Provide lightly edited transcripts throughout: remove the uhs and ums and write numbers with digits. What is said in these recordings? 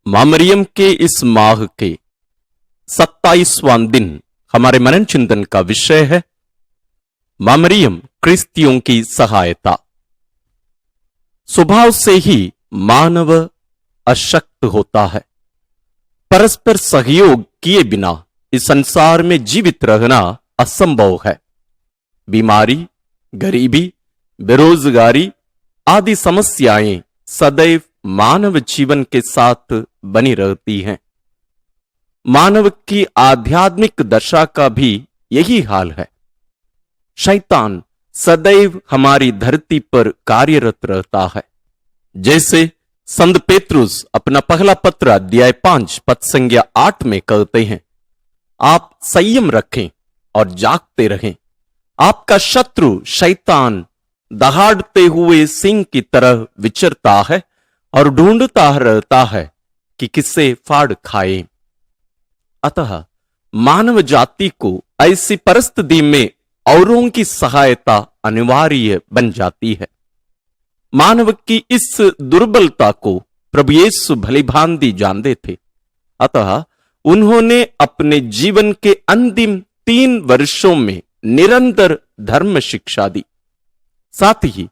मां मरियम के इस माह के 27वां दिन हमारे मनन चिंतन का विषय है मां मरियम क्रिस्तियों की सहायता। स्वभाव से ही मानव अशक्त होता है। परस्पर सहयोग किए बिना इस संसार में जीवित रहना असंभव है। बीमारी, गरीबी, बेरोजगारी आदि समस्याएं सदैव मानव जीवन के साथ बनी रहती हैं। मानव की आध्यात्मिक दशा का भी यही हाल है। शैतान सदैव हमारी धरती पर कार्यरत रहता है। जैसे संत पेत्रुस अपना पहला पत्र अध्याय 5 पद संज्ञा 8 में कहते हैं, आप संयम रखें और जागते रहें। आपका शत्रु शैतान दहाड़ते हुए सिंह की तरह विचरता है और ढूंढता रहता है कि किसे फाड़ खाए। अतः मानव जाति को ऐसी परिस्थिति में औरों की सहायता अनिवार्य बन जाती है। मानव की इस दुर्बलता को प्रभु यीशु भलीभांति जानते थे। अतः उन्होंने अपने जीवन के अंतिम 3 वर्षों में निरंतर धर्म शिक्षा दी। साथ ही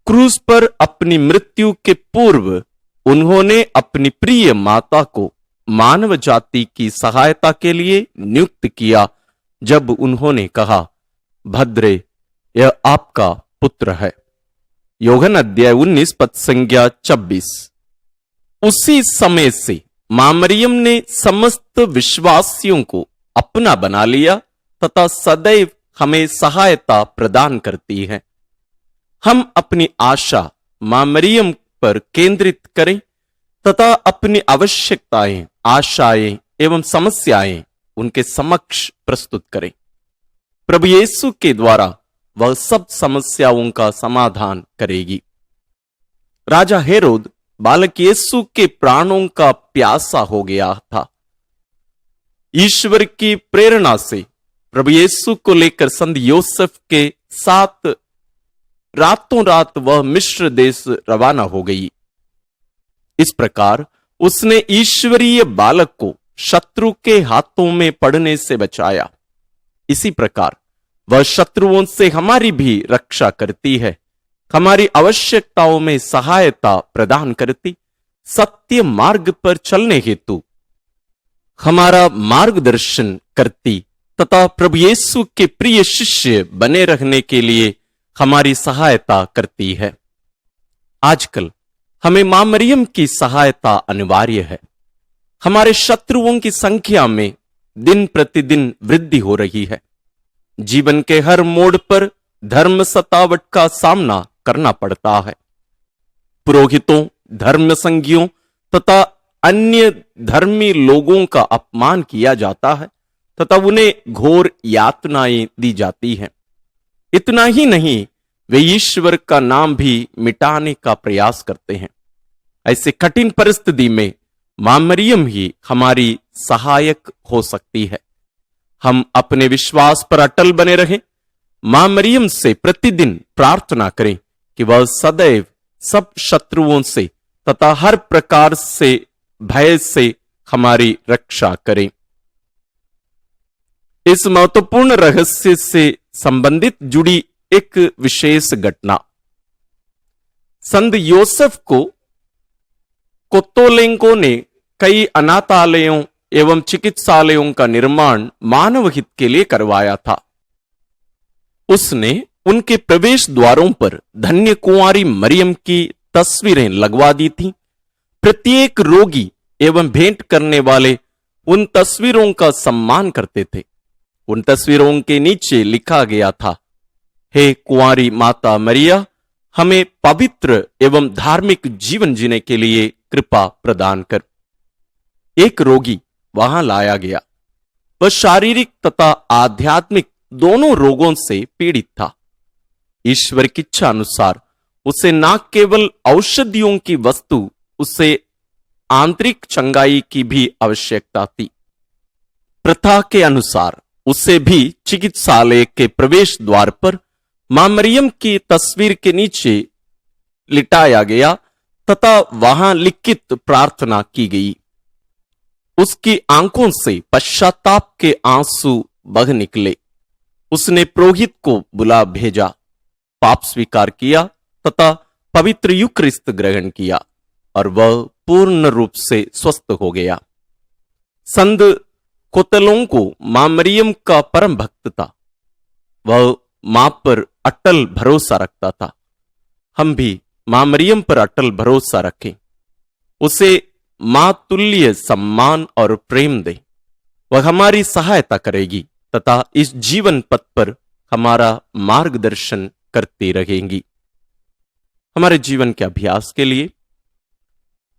क्रूस पर अपनी मृत्यु के पूर्व उन्होंने अपनी प्रिय माता को मानव जाति की सहायता के लिए नियुक्त किया, जब उन्होंने कहा, भद्रे, यह आपका पुत्र है। यूहन्ना अध्याय 19 पद संज्ञा 26। उसी समय से मां मरियम ने समस्त विश्वासियों को अपना बना लिया तथा सदैव हमें सहायता प्रदान करती है। हम अपनी आशा मां मरियम पर केंद्रित करें तथा अपनी आवश्यकताएं, आशाएं एवं समस्याएं उनके समक्ष प्रस्तुत करें। प्रभु यीशु के द्वारा वह सब समस्याओं का समाधान करेगी। राजा हेरोद बालक यीशु के प्राणों का प्यासा हो गया था। ईश्वर की प्रेरणा से प्रभु यीशु को लेकर संत योसेफ के साथ रातों रात वह मिस्र देश रवाना हो गई। इस प्रकार उसने ईश्वरीय बालक को शत्रु के हाथों में पड़ने से बचाया। इसी प्रकार वह शत्रुओं से हमारी भी रक्षा करती है, हमारी आवश्यकताओं में सहायता प्रदान करती, सत्य मार्ग पर चलने हेतु हमारा मार्गदर्शन करती तथा प्रभु यीशु के प्रिय शिष्य बने रहने के लिए हमारी सहायता करती है। आजकल हमें मां मरियम की सहायता अनिवार्य है। हमारे शत्रुओं की संख्या में दिन प्रतिदिन वृद्धि हो रही है। जीवन के हर मोड़ पर धर्म सतावट का सामना करना पड़ता है। पुरोहितों, धर्म संज्ञों तथा अन्य धर्मी लोगों का अपमान किया जाता है तथा उन्हें घोर यातनाएं दी जाती हैं। इतना ही नहीं, वे ईश्वर का नाम भी मिटाने का प्रयास करते हैं। ऐसे कठिन परिस्थिति में मां मरियम ही हमारी सहायक हो सकती है। हम अपने विश्वास पर अटल बने रहें। मां मरियम से प्रतिदिन प्रार्थना करें कि वह सदैव सब शत्रुओं से तथा हर प्रकार से भय से हमारी रक्षा करें। इस महत्वपूर्ण रहस्य से संबंधित जुड़ी एक विशेष घटना। संत योसेफ को कोत्तोलेंको ने कई अनाथालयों एवं चिकित्सालयों का निर्माण मानव हित के लिए करवाया था। उसने उनके प्रवेश द्वारों पर धन्य कुंवारी मरियम की तस्वीरें लगवा दी थीं। प्रत्येक रोगी एवं भेंट करने वाले उन तस्वीरों का सम्मान करते थे। उन तस्वीरों के नीचे लिखा गया था, हे कुंवारी माता मरिया, हमें पवित्र एवं धार्मिक जीवन जीने के लिए कृपा प्रदान कर। एक रोगी वहां लाया गया। वह शारीरिक तथा आध्यात्मिक दोनों रोगों से पीड़ित था। ईश्वर की इच्छा अनुसार उसे न केवल औषधियों की वस्तु, उसे आंतरिक चंगाई की भी आवश्यकता थी। प्रथा के अनुसार उसे भी चिकित्सालय के प्रवेश द्वार पर मां मरियम की तस्वीर के नीचे लिटाया गया तथा वहां लिखित प्रार्थना की गई, उसकी आंखों से पश्चाताप के आंसू बह निकले। उसने पुरोहित को बुला भेजा, पाप स्वीकार किया तथा पवित्र यूक्रिस्त ग्रहण किया और वह पूर्ण रूप से स्वस्थ हो गया। संत कोतलों को मां मरियम का परम भक्त था। वह मां पर अटल भरोसा रखता था। हम भी मां मरियम पर अटल भरोसा रखें, उसे मां तुल्य सम्मान और प्रेम दें। वह हमारी सहायता करेगी तथा इस जीवन पथ पर हमारा मार्गदर्शन करती रहेंगी। हमारे जीवन के अभ्यास के लिए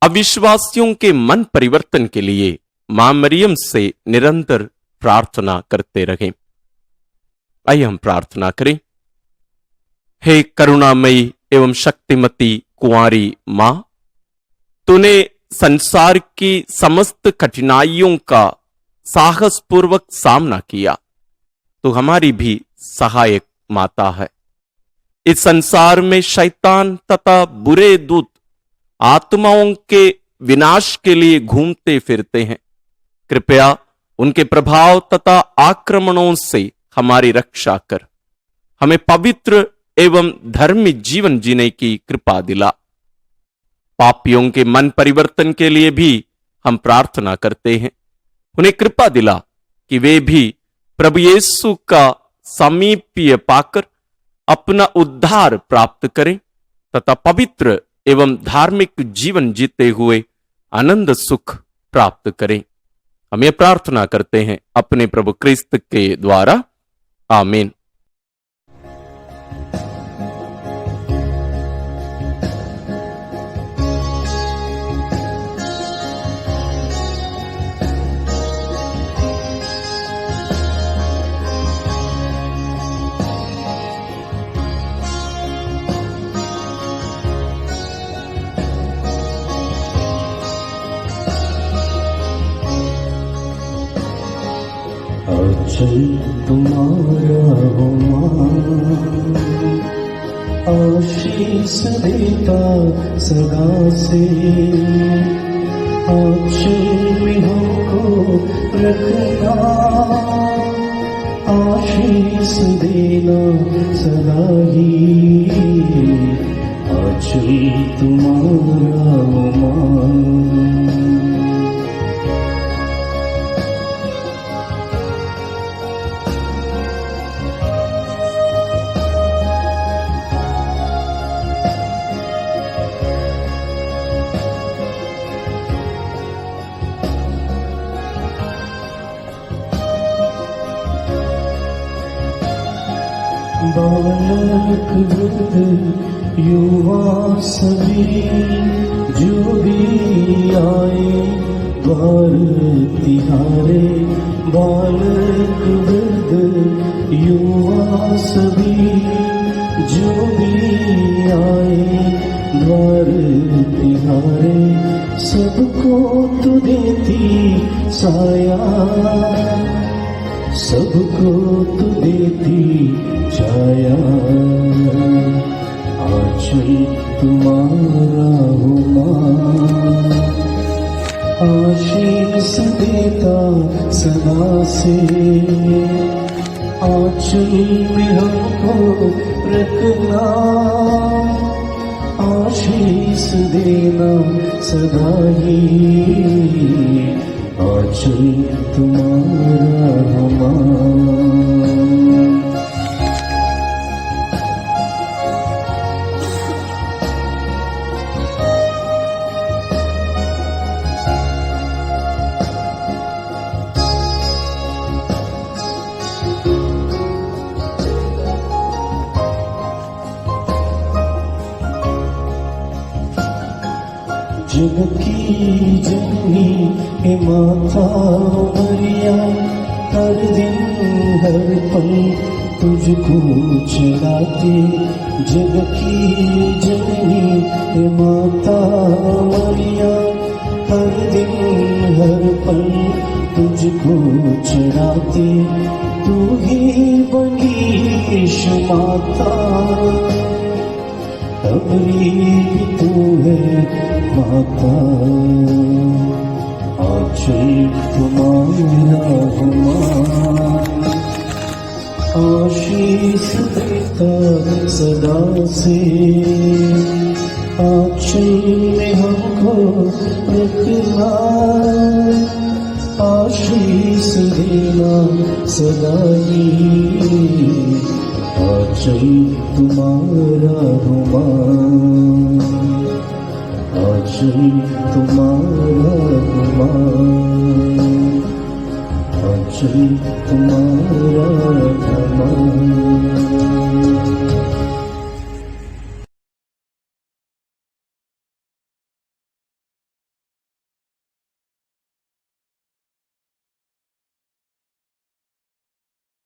अविश्वासियों के मन परिवर्तन के लिए मां मरियम से निरंतर प्रार्थना करते रहें। आइए हम प्रार्थना करें। हे करुणामयी एवं शक्तिमती कुंवारी मां, तूने संसार की समस्त कठिनाइयों का साहसपूर्वक सामना किया। तो हमारी भी सहायक माता है। इस संसार में शैतान तथा बुरे दूत आत्माओं के विनाश के लिए घूमते फिरते हैं। कृपया उनके प्रभाव तथा आक्रमणों से हमारी रक्षा कर। हमें पवित्र एवं धर्मी जीवन जीने की कृपा दिला। पापियों के मन परिवर्तन के लिए भी हम प्रार्थना करते हैं। उन्हें कृपा दिला कि वे भी प्रभु यीशु का सामीप्य पाकर अपना उद्धार प्राप्त करें तथा पवित्र एवं धार्मिक जीवन जीते हुए आनंद सुख प्राप्त करें। हम ये प्रार्थना करते हैं अपने प्रभु क्रिस्त के द्वारा, आमीन। आंचल तुम्हारा हो मां, आशीष देता सदा से। आंचल में हमको रखना, आशीष देना सदा ही। आंचल तुम्हारा हो मां। बालक वृद्ध युवा सभी जो भी आए द्वार तिहारे। बालक वृद्ध युवा सभी जो भी आए द्वार तिहारे। सबको तू देती साया, सबको तू देती छाया। आंचल तुम्हारा हो मां, आशीष देता सदा से। आंचल में हमको रखना, आशीष देना सदा ही। आंचल तुम्हारा हो मां। जग की जननी हे माता मरिया, हर दिन हर पल तुझको चढ़ाते। जग की जननी हे माता मरिया, हर दिन हर पल तुझको चढ़ाते। तू ही बनी यीशु माता, अबरी तू है माता। आंचल तुम्हारा गुमान, आशीष देता सदा से, आंचल में हमको रखना, आशीष देना सदा ही, आंचल तुम्हारा गुमान, आंचल तुम्हारा गुमान, आंचल तुम्हारा गुमान।